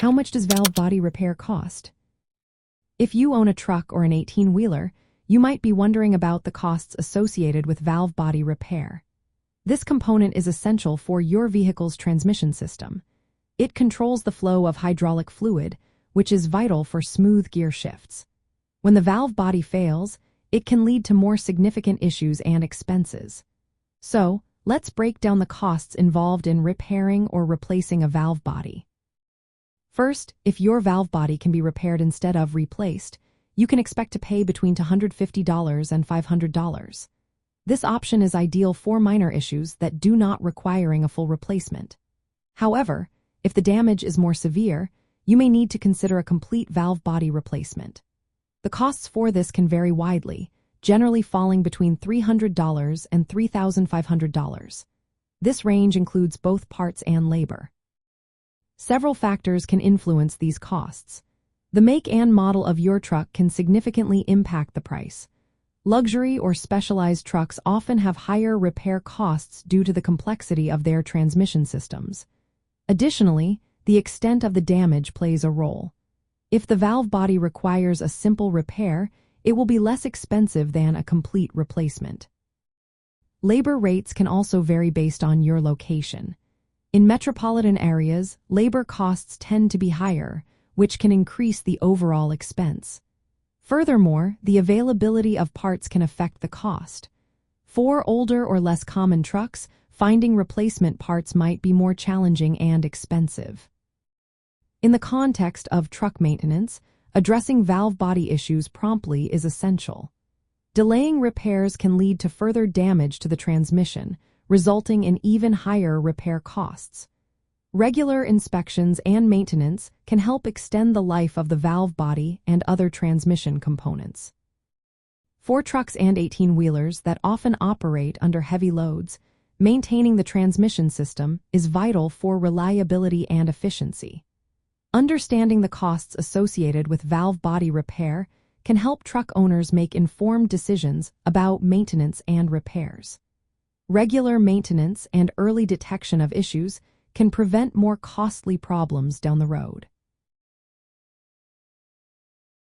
How much does valve body repair cost? If you own a truck or an 18-wheeler, you might be wondering about the costs associated with valve body repair. This component is essential for your vehicle's transmission system. It controls the flow of hydraulic fluid, which is vital for smooth gear shifts. When the valve body fails, it can lead to more significant issues and expenses. So, let's break down the costs involved in repairing or replacing a valve body. First, if your valve body can be repaired instead of replaced, you can expect to pay between $250 and $500. This option is ideal for minor issues that do not require a full replacement. However, if the damage is more severe, you may need to consider a complete valve body replacement. The costs for this can vary widely, generally falling between $300 and $3,500. This range includes both parts and labor. Several factors can influence these costs. The make and model of your truck can significantly impact the price. Luxury or specialized trucks often have higher repair costs due to the complexity of their transmission systems. Additionally, the extent of the damage plays a role. If the valve body requires a simple repair, it will be less expensive than a complete replacement. Labor rates can also vary based on your location. In metropolitan areas, labor costs tend to be higher, which can increase the overall expense. Furthermore, the availability of parts can affect the cost. For older or less common trucks, finding replacement parts might be more challenging and expensive. In the context of truck maintenance, addressing valve body issues promptly is essential. Delaying repairs can lead to further damage to the transmission, resulting in even higher repair costs. Regular inspections and maintenance can help extend the life of the valve body and other transmission components. For trucks and 18-wheelers that often operate under heavy loads, maintaining the transmission system is vital for reliability and efficiency. Understanding the costs associated with valve body repair can help truck owners make informed decisions about maintenance and repairs. Regular maintenance and early detection of issues can prevent more costly problems down the road.